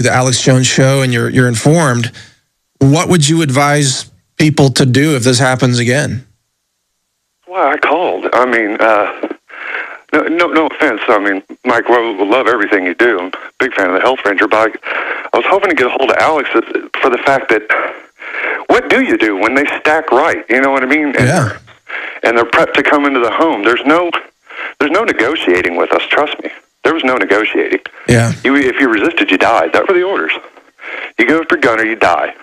the Alex Jones Show and you're informed. What would you advise people to do if this happens again? Well, I called. I mean, no offense. I mean, Mike, we love everything you do. I'm a big fan of the Health Ranger, but I was hoping to get a hold of Alex for the fact that what do you do when they stack right? You know what I mean? And they're prepped to come into the home. There's no negotiating with us. Trust me. There was no negotiating. Yeah. If you resisted, you died. That were the orders. You go after gun or you die.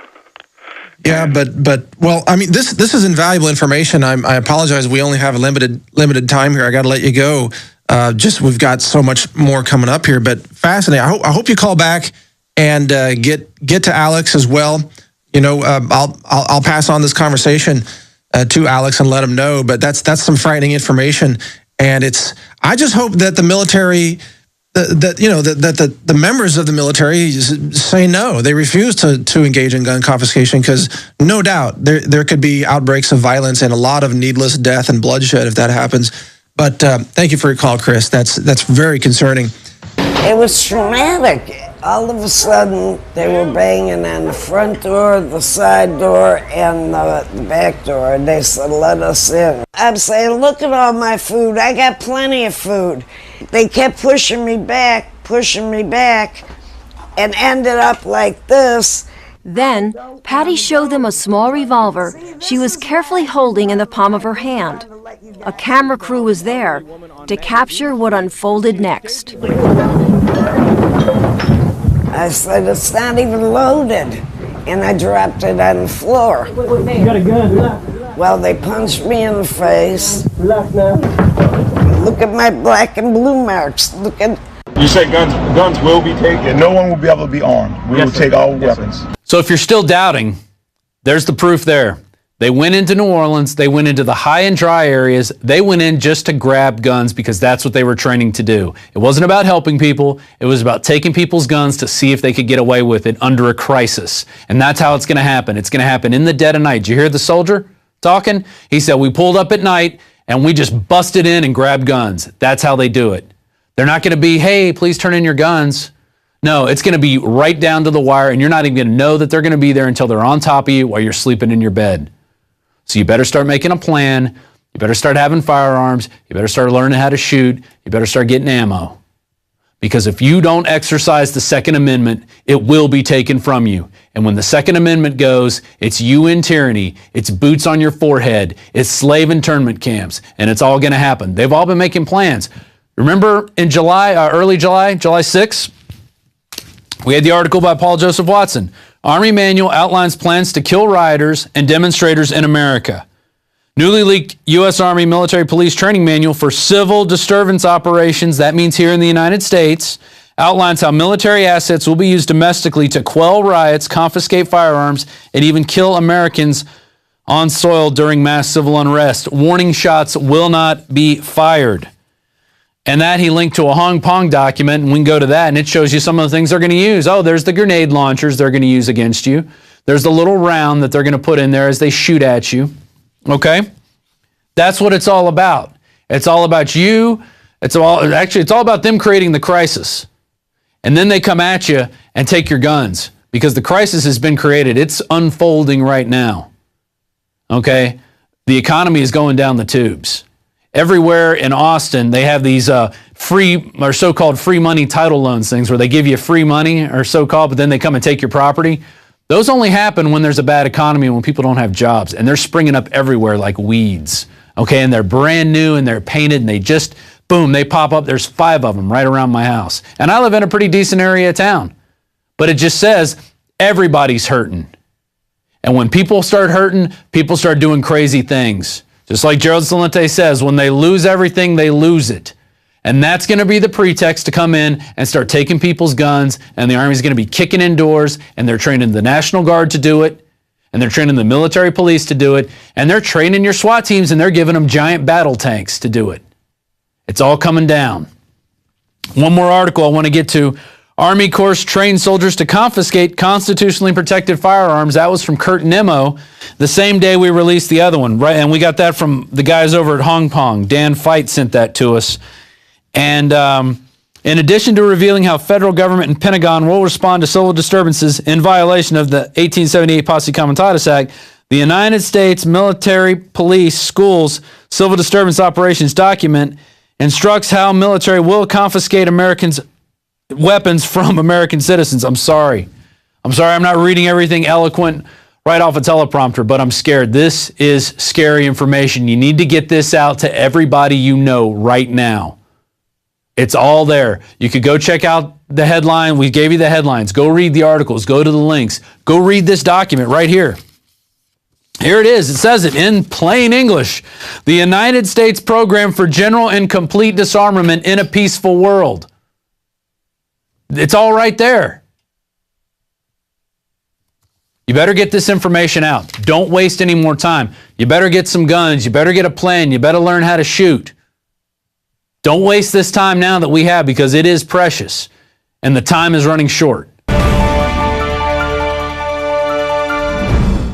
Yeah, but well, I mean, this is invaluable information. I apologize. We only have a limited time here. I got to let you go. We've got so much more coming up here, but fascinating. I hope you call back and get to Alex as well. You know, I'll pass on this conversation to Alex and let him know. But that's some frightening information, and I just hope that the military. That the members of the military say no. They refuse to engage in gun confiscation because no doubt there could be outbreaks of violence and a lot of needless death and bloodshed if that happens. But thank you for your call, Chris. That's very concerning. It was traumatic. All of a sudden, they were banging on the front door, the side door, and the back door. And they said, let us in. I'm saying, look at all my food. I got plenty of food. They kept pushing me back, and ended up like this. Then, Patty showed them a small revolver she was carefully holding in the palm of her hand. A camera crew was there to capture what unfolded next. I said, it's not even loaded. And I dropped it on the floor. You got a gun. Well, they punched me in the face. Look at my black and blue marks. Look at... You said guns will be taken. No one will be able to be armed. We will take all weapons. So if you're still doubting, there's the proof there. They went into New Orleans. They went into the high and dry areas. They went in just to grab guns because that's what they were training to do. It wasn't about helping people. It was about taking people's guns to see if they could get away with it under a crisis. And that's how it's going to happen. It's going to happen in the dead of night. Did you hear the soldier talking? He said, we pulled up at night and we just busted in and grabbed guns. That's how they do it. They're not going to be, hey, please turn in your guns. No, it's going to be right down to the wire, and you're not even going to know that they're going to be there until they're on top of you while you're sleeping in your bed. So you better start making a plan. You better start having firearms. You better start learning how to shoot. You better start getting ammo. Because if you don't exercise the Second Amendment, it will be taken from you. And when the Second Amendment goes, it's you in tyranny, it's boots on your forehead, it's slave internment camps, and it's all going to happen. They've all been making plans. Remember in early July 6th, we had the article by Paul Joseph Watson. Army manual outlines plans to kill rioters and demonstrators in America. Newly leaked U.S. Army military police training manual for civil disturbance operations, that means here in the United States, outlines how military assets will be used domestically to quell riots, confiscate firearms, and even kill Americans on soil during mass civil unrest. Warning shots will not be fired. And that he linked to a Hong Kong document, and we can go to that, and it shows you some of the things they're going to use. Oh, there's the grenade launchers they're going to use against you. There's the little round that they're going to put in there as they shoot at you. Okay? That's what it's all about. It's all about you. It's all about them creating the crisis. And then they come at you and take your guns because the crisis has been created. It's unfolding right now. Okay? The economy is going down the tubes. Everywhere in Austin, they have these free or so-called free money title loans things where they give you free money or so-called, but then they come and take your property. Those only happen when there's a bad economy and when people don't have jobs. And they're springing up everywhere like weeds. Okay, and they're brand new and they're painted and they just, boom, they pop up. There's 5 of them right around my house. And I live in a pretty decent area of town. But it just says everybody's hurting. And when people start hurting, people start doing crazy things. Just like Gerald Celente says, when they lose everything, they lose it. And that's going to be the pretext to come in and start taking people's guns, and the Army's going to be kicking in doors, and they're training the National Guard to do it, and they're training the military police to do it, and they're training your SWAT teams, and they're giving them giant battle tanks to do it. It's all coming down. One more article I want to get to. Army Corps trained soldiers to confiscate constitutionally protected firearms. That was from Kurt Nimmo the same day we released the other one, right? And we got that from the guys over at Hong Kong. Dan Fight sent that to us. And In addition to revealing how federal government and Pentagon will respond to civil disturbances in violation of the 1878 Posse Comitatus Act, the United States Military Police Schools Civil Disturbance Operations document instructs how military will confiscate Americans' weapons from American citizens. I'm sorry I'm not reading everything eloquent right off a teleprompter, but I'm scared. This is scary information. You need to get this out to everybody you know right now. It's all there. You could go check out the headline. We gave you the headlines. Go read the articles. Go to the links. Go read this document right here. Here it is. It says it in plain English. The United States Program for General and Complete Disarmament in a Peaceful World. It's all right there. You better get this information out. Don't waste any more time. You better get some guns. You better get a plan. You better learn how to shoot. Don't waste this time now that we have, because it is precious and the time is running short.